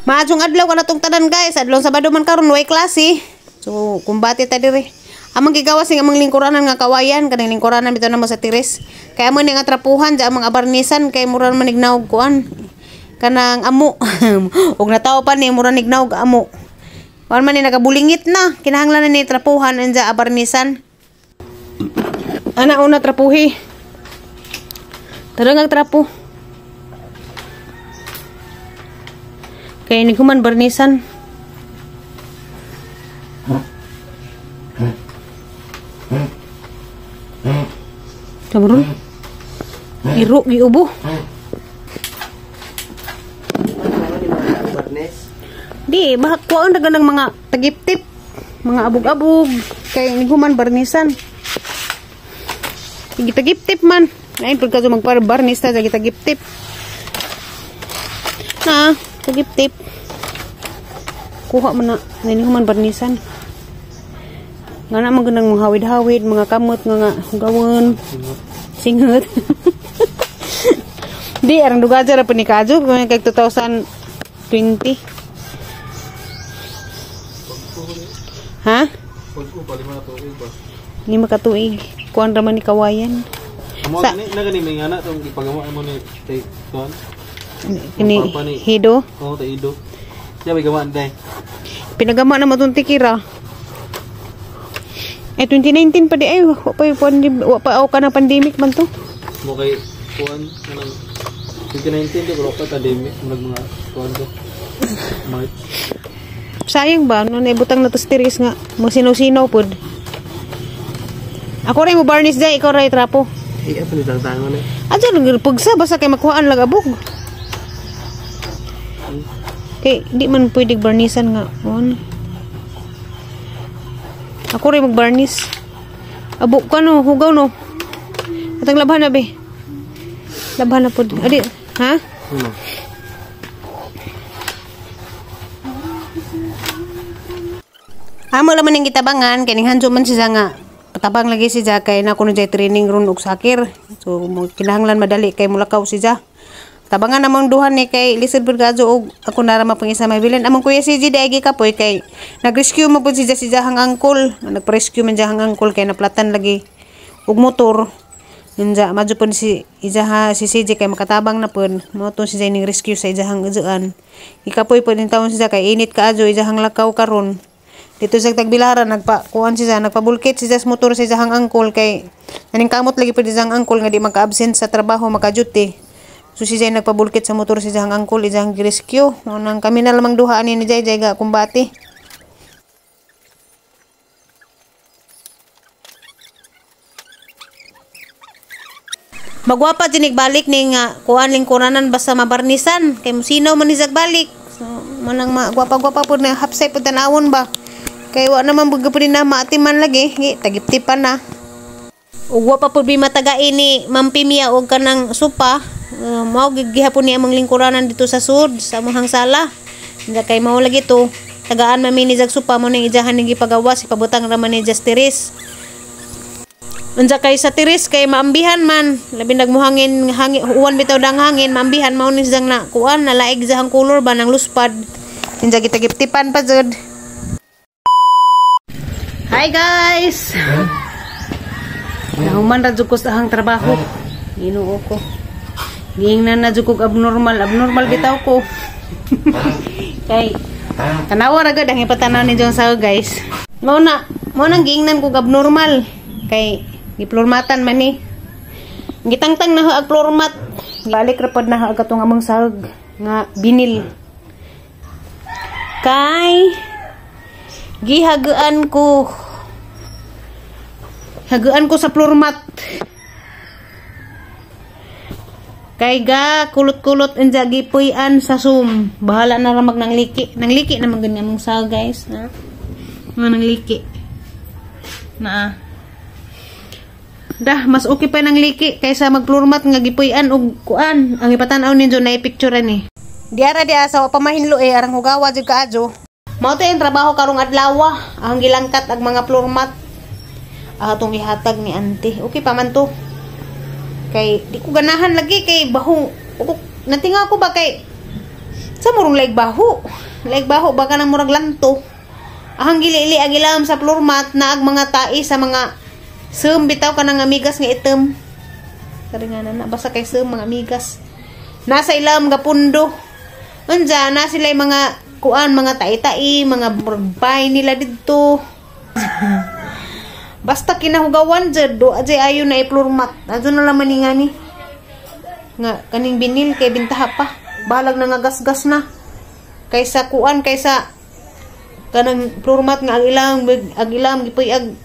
Maadjong adlaw ka na tong tanan guys. Adlaw Sabado man karon way klase. So kumbati ta diri. Amang gigawas ning amang lingkuranan nga kawayan kanang lingkuranan bitaw na mo sa tiris. Kaya mo ning atrapuhan sa amang abarnisan kay mura man nignaog kuan. Kanang amo. Ug nataw pa ni mura nignaog amo. Kuan man ni nagabulingit na. Kinahanglan na ni trapuhan anja abarnisan. Ana una trapuhi. Tara nga trapo. Kaya ini kuman barnisan. Kamuron. Iro giubo. Di, bahak kuan dagan ng mga tagip-tip, mga abog-abog. Kaya ini kuman barnisan. Gitagip-tip man. Ay pagka magparbarnis ta gitagip-tip. Na tagip-tip. Kuha man na. Nini man barnisan. Nga na magandang mga hawid-hawid, mga kamot, mga gawon. Singot. Di, arang duga dyan na panikadyo. Kaya 2020. Ha? 5 katuig. Kuhan raman ni kawayan. Sa nagani may anak tong ipagawa mo ni Tuan. Kini Hido. Oh, Hido. Siya may gawa day. Pinagama na mo tong tikira. 2019 pa di ay wa pa o kana pandemic man to. Mo kay kuan kanang 2019 di bro pa pandemic mga kuan to. March. Sayang ba no naibutang na to stiris nga mo sinaw-sinaw pod. Ako ray mo barnish day, ikaw ray trapo. Iya pa ni tangan ni. Adya lang pagsa basta kay makuhaan lang abog. Kay di man pwedeng barnisan nga. Ako rin mag-barnish. Abok ka no, hugaw no. Atang labhan na be. Labhan na po. Adi, ha? Amo laman yung kitabangan, kining hanjo man siya nga. Patabang lagi siya kay na kuno jay training ron og sakir. So, kinahanglan madali kay mulakaw siya. Tabangan namang duhan ni kay Lisod Bergado og ako narama pang isa may bilin. Among kuya si Jide agi kapoy kay nag-rescue mo pud si jahang angkol. Nag-rescue man jahang angkol kay naplatan lagi og motor. Nja madyo pud si CJ kay makatabang na pud. Mo to si ning rescue sa ijahang ujuan. Ikapoy pud in taon siya kay init kaadyo ijahang lakaw karon. Dito sa Tagbilaran nagpakuan siya nagpabulkit siya sa motor sa ijahang angkol kay naning kamot lagi pud ijahang angkol nga di maka-absent sa trabaho maka-duty. So si Jay nagpabulkit sa motor si Jahang angkol, ijang rescue. Nang kami na lamang duhaan ni Jay ga kumbati. Magwapa dinig balik ning kuan lingkuranan basta mabarnisan kay musinaw man ni balik. So manang magwapa-gwapa pud na hapsay pud tanawon ba. Kay wa naman buga pud na maatiman lagi, tagip-tipan na. Ug wa pa pud matagain ni Ma'am Pimia og kanang supa. Mao gihapon ni among lingkuranan dito sa sud sa among sala. Nga kay mao lagi to. Tagaan man ni jag supa mo ning ijahan ning gipagawas ipabutang ra man ni Justiris. Unsa kay sa tiris kay maambihan man labi nagmuhangin uwan bitaw dang hangin maambihan mao ni jang na kuan nalaig jahang color ba nang luspad. Inja gitagip-tipan pa jud. Hi guys. Nahuman ra jud ko sa hang trabaho. Ginoo ko. Gingnan na jud kog abnormal bitaw ko. Kay tanawa ra gud ang ipatanaw ni John sa guys. Mao nang gingnan kog abnormal kay giplormatan man ni. Gitangtang na ag plormat. Balik ra pod na ag atong among sahog nga binil. Kay gihagaan ko sa plormat. Kay ga kulot-kulot unja gipuy-an sa sum. Bahala na ra mag nangliki. Nangliki naman ganyan mong sa guys, ha. Nga nangliki. Na. Dah mas okay pa nangliki kaysa magplurmat nga gipuy-an og kuan. Ang ipatan-aw ninyo na i-picture ni. Diara dia sa pamahinlo arang hugawa jud kaadyo. Mao tay trabaho karong adlaw. Ang gilangkat ag mga plurmat. Atong ihatag ni auntie. Okay pa man to. Kay di ko ganahan lagi kay bahong natinga ko ba kay Sa murong laig baho. Laig baho baka nang murag lanto. Ahang gili-ili agilam sa floor mat na ag mga tai sa mga sum bitaw kanang amigas nga item. Karinganan na basta kay sum mga amigas. Nasa ilam nga pundo. Anja na sila mga kuan mga tai-tai, mga bay nila didto. Basta kinahugawan jud do ajay ayo na i-floor mat. Adto na laman ni ngani. Nga kaning binil kay bintaha pa. Balag na nga gasgas na. Kaysa kuan kaysa kanang floor mat nga agilam gipoy ag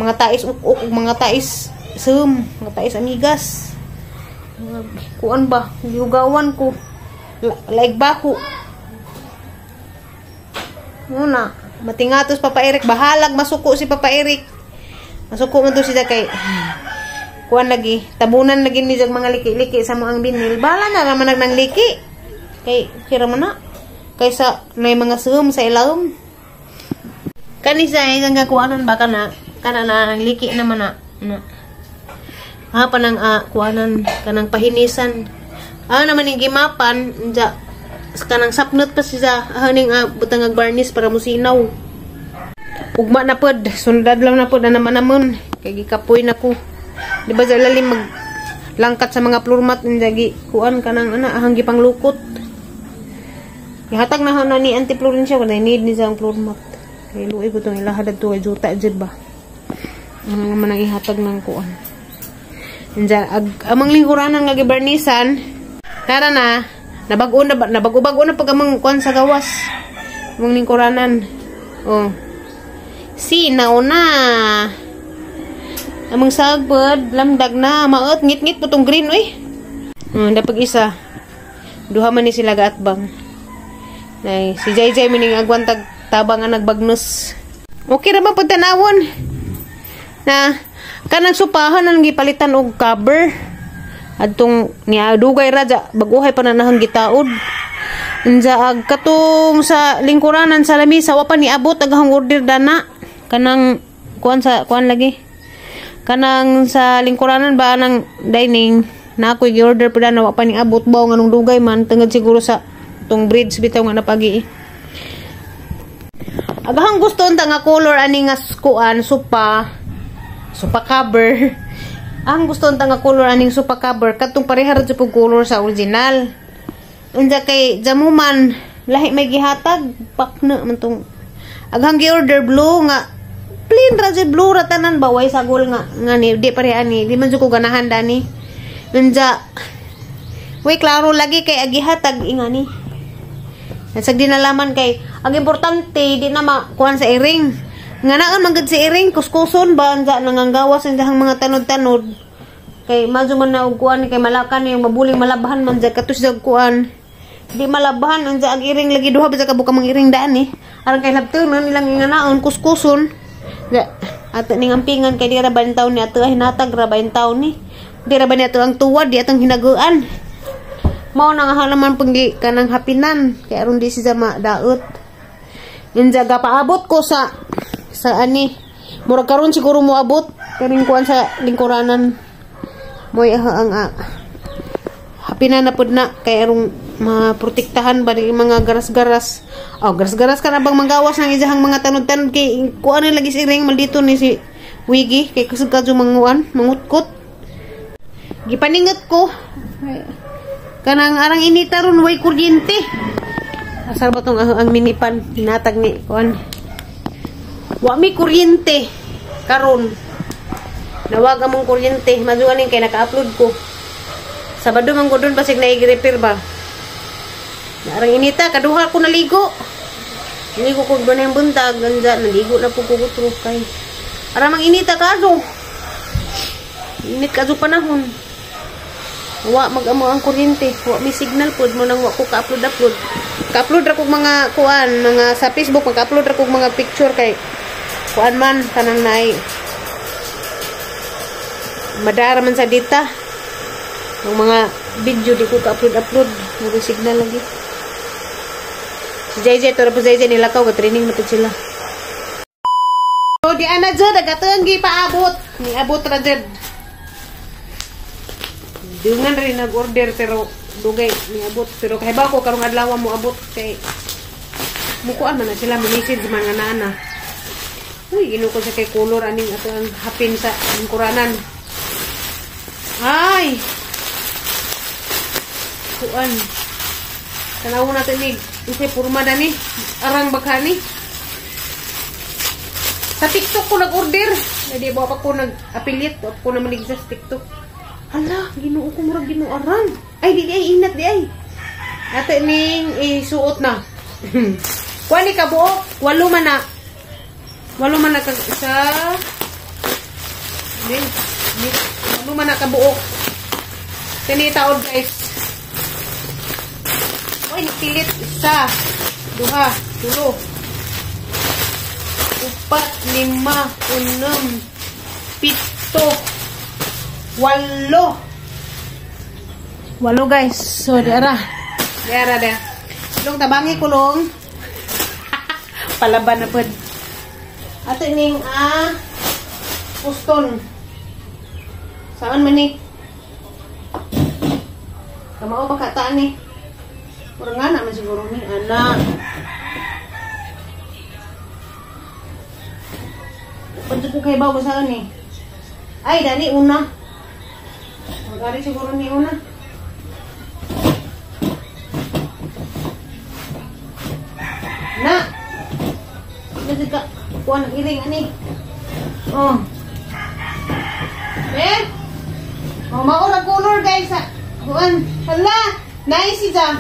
mga tais uk mga tais sum, mga tais amigas. Kuan ba gihugawan ko. Laig baho. Muna, matingatos Papa Eric bahalag masuko si Papa Eric. Masuko man to siya kay kuan lagi, tabunan lagi ni jag mga liki-liki sa mga binil. Bala na naman nang liki. Kay kira man na. Kaysa may mga sum sa ilawom. Kanisa ay nga kuanan baka na kana na liki naman na. Ha panang kuanan kanang pahinisan. Naman ning gimapan ja kanang sapnot pa siya haning butang ag varnish para musinaw. Ugma na pod, sundad lang na pod naman kay gikapoy na ko. Di ba lalim mag langkat sa mga floor mat njagi kuan kanang ahang gipanglukot. Gihatag na na ni Auntie Florencia kun need ni sa floor mat. Kay luoy ko tong ilahad adto ay juta jud ba. Ano man ang ihatag ng kuan. Nja amang lingkuranan nga gibarnisan. Tara na nabago na pag amang kuan sa gawas. Amang lingkuranan. Oh. Sinaw na. Amang sagbad, lamdag na, maot, ngit-ngit po tong green, uy. Dapag isa. Duha man ni sila gaatbang. Nay, si JJ mining agwan tabang nga nagbagnos. Okay ra man pud tanawon. Na kanang supahan ang gipalitan og cover. Adtong niadugay ra ja baguhay pa na nahang gitaod. Unsa ag katong sa lingkuranan sa lamisa wa pa niabot aghang order dana. Kanang kuan lagi. Kanang sa lingkuranan ba nang dining na ako i-order pa na wa pa niabot ba nganong dugay man tungod siguro sa tong bridge bitaw nga napagi. Aghang gusto unta nga color ani nga kuan sopa cover. Ang gusto unta nga color aning sopa cover katong pareha ra jud color sa original. Unsa kay jamuman lahi may gihatag pakna man tong aghang gi-order blue nga plain ra jud blue ra tanan ba way sagol nga ni di pareha ni di man jud ko ganahan dani. Unsa way klaro lagi kay agihatag ingani. Nasag dinalaman kay ang importante di na makuan sa iring. Nga naan man gud sa iring kuskuson ba unsa nanganggawas ang dahang mga tanod-tanod. Kay madyo man na og kuan kay malakan yung mabuling malabahan man jud katus jud kuan. Di malabahan unsa ang iring lagi duha ba ka buka mang iring daan ni. Aron kay labtunon nilang inganaon kuskuson. Ato ning ampingan kay di ra ban taon ni ato hinatag ra ban taon ni. Di ra ba ni ato ang tuwad di atong hinaguan. Mao nang halaman penggi kanang hapinan kay aron di siya madaot. Injaga paabot ko sa ani. Murag karon siguro mo abot kaning kuan sa lingkuranan. Moy ang hapinan na pud na kay arong maprotektahan ba ni mga garas-garas. Garas-garas ka na bang manggawas ng isang mga tanod-tanod kay kuan na lagi si iring maldito ni si Wiggy kay kusog kadto mangutkot. Gipaningot ko. Kanang arang inita ron way kuryente. Asar ba tong ang minipan hinatag ni kuan. Wa mi kuryente karon. Nawag among kuryente, maduanin kay naka-upload ko. Sabado man gudon basig na i-repair ba. Arang inita kaduha ko naligo. Naligo ko ba na yung buntag, ganda naligo na po ko kay. Aramang inita kadto. Init kadto panahon. Wa mag-amo ang kuryente, wa may signal pod mo nang wa ko ka-upload. Ka-upload ra kog mga kuan, mga sa Facebook, mag-upload ra kog mga picture kay kuan man kanang nay madara man sa data. Ang mga video di ko ka-upload, may signal lagi. Si JJ to ra po JJ nilakaw ka training na po sila. So di ana jud dagatang gi paabot, ni abot ra jud. Dungan rin nag-order pero dugay ni abot. Pero kay ba ko karong adlaw mo abot kay mukuan man na sila message man nga nana. Uy, ino ko sa kay color aning ato ang hapin sa kuranan. Ay. Kuan. Tanaw natin ni isay purma dani arang baghani. Sa TikTok ko nag-order. Hindi ba pa ko nag-affiliate o ko na maligsa sa TikTok. Hala, Ginoo ko murag Ginoo arang. Ay di ay inat di ay. Ato ning isuot na. Kuan ni kabuok, 8 man na. 8 man na isa. Din, 8 man na kabuok. Kani taod guys. Oy, nipilit isa, 2, 3. 4, 5, 6, 7, 8. 8 guys. So, diara. Long tabangi kulong. Palaban na pod. Ato ning puston. Saan man ni? Kamao ba kataan ni? Murang nga naman siguro ni anak. Pwede ko kayo bago saan eh. Ay, dani una. Magari siguro ni una. Na! Kasi ka, kuha ng iring, ani. Oh. Oh, maura color guys, ha. Kuhan. Hala! Nice siya.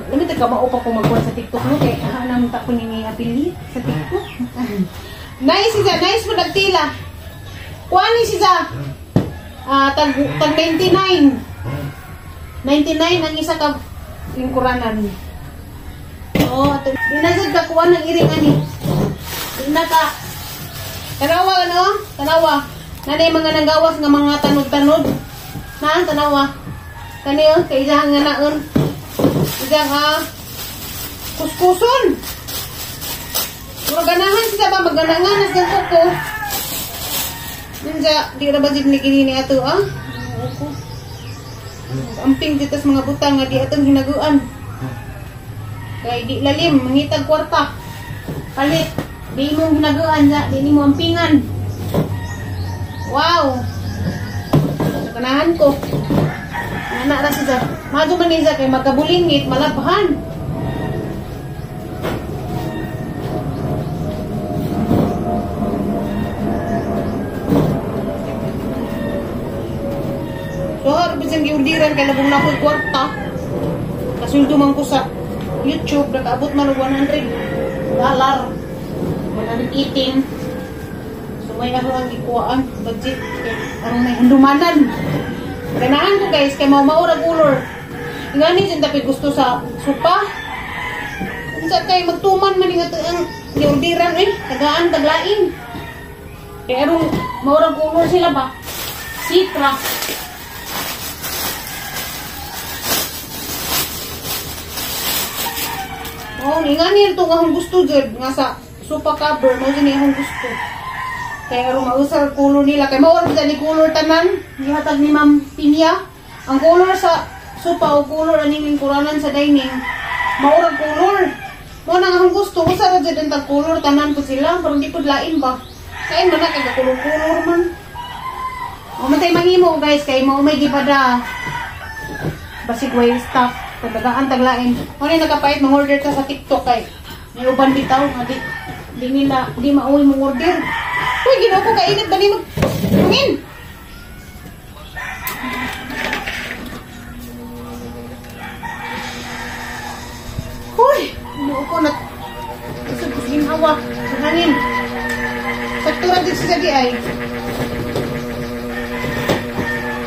Lamit ka maupa ko magkuhan sa TikTok mo kay naman ta ko ni apili sa TikTok. Nice siya, nice mo nagtila. Kuha ni siya. Tag 99. 99 ang isa ka lingkuranan. Oh, ato dinasad ka kuha ng iring ani. Ina ka. Tanawa ano? Tanawa. Nanay mga nanggawas nga mga tanod-tanod. Naan tanawa. Kani oh, kay isang nga naon. Isang kuskuson. Mura ganahan sila ba maggananganas ng kuko. Nandiya, di na ba din ni ato amping dito sa mga butang nga di atong hinaguan. Kaya di lalim, mangitag kwarta. Palit, di mo hinaguan, di mo ampingan. Wow! Kanahan ko. Anak na siya. Mado man niya kay magkabulingit, malabhan. So, harap siyang giurdiran kay labong na ko'y kwarta. Kasuldo man ko sa YouTube, nakaabot man $100. 118. So, may ano ang ikuhaan. Budget. Anong may handumanan. Ganahan ko guys, kay maura color. Ngani dyan tapi gusto sa supa. Sa kay magtuman man ang giurdiran tagaan, taglain. Kaya arong maura color sila ba? Citra. Oh, ngani ito nga akong gusto dyan. Nga sa supa cover, mo dyan akong gusto. Kaya arong mausar color nila. Kaya maura dyan ni color tanan. Gihatag ni Ma'am Pinya. Ang color sa supa o color aning lingkuranan sa dining. Maura color. Mo nang akong gusto. Usa ra dyan ang color tanan po sila. Parang di po lain ba? Kaya man na kaya color man. Mamatay manghimo guys. Kaya mo may gipada. Basig way stuff. Pagdagaan taglain. Ano yung nakapait mong order ka sa TikTok kay. May uban bitaw. Di mauwi mong order. Uy, ginawa ko kainit ba ni mag-hangin? Uy, ginawa ko na isog ko ginawa sa hangin. Saktura din siya di ay.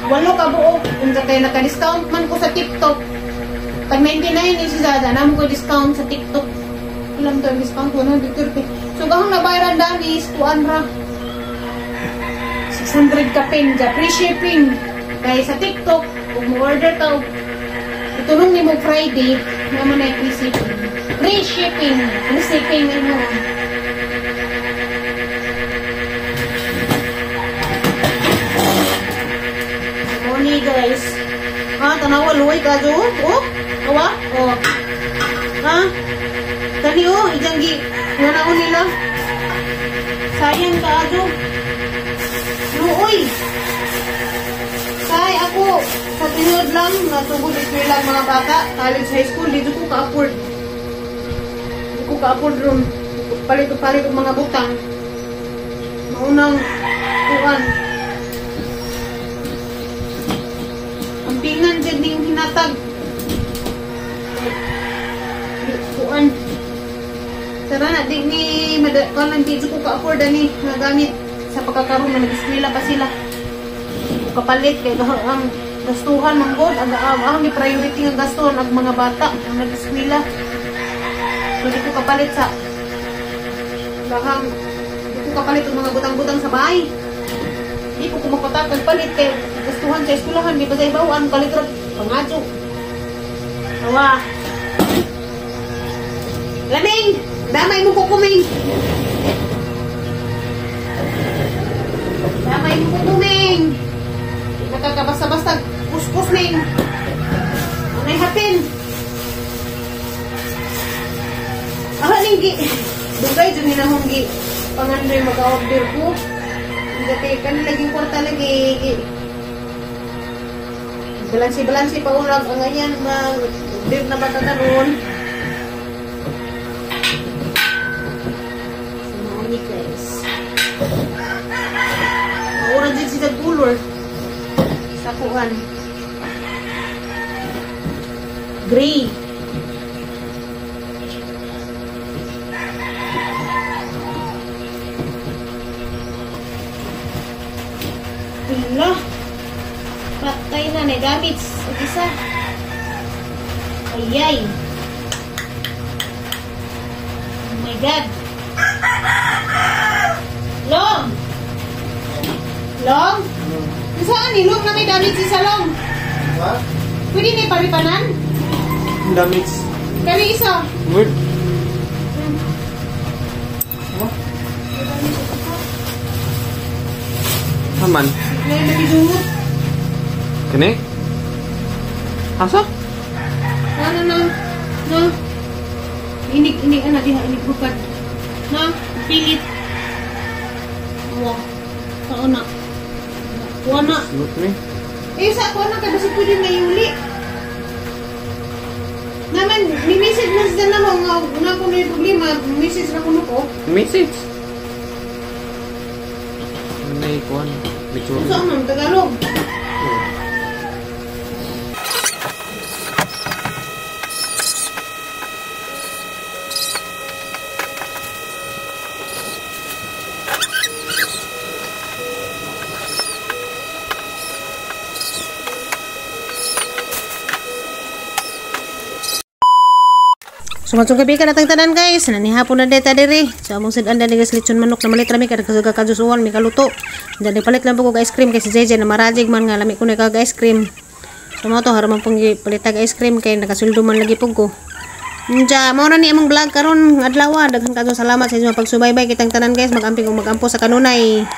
8 ka buo. Kung sa kayo naka-discount man ko sa TikTok. Pag 99 is siya, naman ko discount sa TikTok. Ilang to ang discount? 130. So, kahong nabayaran dami is 200. 600 ka pin. Free shipping. Kaya sa TikTok, kung mo-order ka, itunong ni mo Friday, naman na yung free shipping. Free shipping. Free shipping mo. guys. Ha, tanawa luway ka jo. Oh, kawa. Oh. Ha? Kani oh, ijanggi. Nganaon nila. Sayang ka jo. Luoy. Kay ako sa tinuod lang natugod eskwela ang mga bata, college, high school, dito ko ka-afford. Dito ko ka-afford ron. Palit ang mga butang. Maunang kuan. Ang pingan dyan yung hinatag. Kuan. Tara na, di ni kalang dito ko ka-afford ani nga gamit sa pagkakaroon na nag-eskwela pa sila. Kapalit kay ang gastuhan man gud ang priority nga gaston ang mga bata ang nag-eskwela. So di ko kapalit sa bahang di ko kapalit ang mga butang-butang sa bahay. Di ko kumakotak palit kay gastuhan sa eskwelahan di ba sa ibawan palit ra pangadyo. Awa. Laming, damay mo ko kuming. Damay mo ko kuming. Nakakabasta-basta kuskus ning. Anay hapin. Ning gi. Dugay dun ni nahong gi. Pangandoy mag-order ko. Dati kan lagi kwarta lagi. Balansi pa ulag ang ayan mag-order na bata karon. Sumani guys. Maura din si Tagulor. Sakuan. Gray. Hala. Patay na na damage. Isa. Ayay. Oh my God. Long. Long. Saan ni Long na may damage si Salong? What? Pwede ni paripanan? Damage. Kani isa. Good. Aman. Ngayon lagi dumot. Kani? Asa? Na. Inig anak diha inig bukad. Na, pilit. Wah. Kauna. Wana. Look me. Sa ako na kada si pwede may uli. Naman, may message na siya na ako nga kung may problema, message na kuno ko. Message. May kuan. Picture. Saan man, Tagalog. Sumatsong gabi ka natang tanan guys. Nanihapon na deta diri. So among sad anda guys lechon manok na malit rami kada kajusuan mi kaluto. Jadi palit lang po ko ice cream kay si JJ na marajig man nga lami ko na kag ice cream. So mo to haraman pong palitag ice cream kay nakasuldo man lagi pug ko. Nja mo na ni among vlog karon adlaw. Daghang kadto salamat sa inyong pagsubaybay kitang tanan guys. Magampi kong magampo sa kanunay.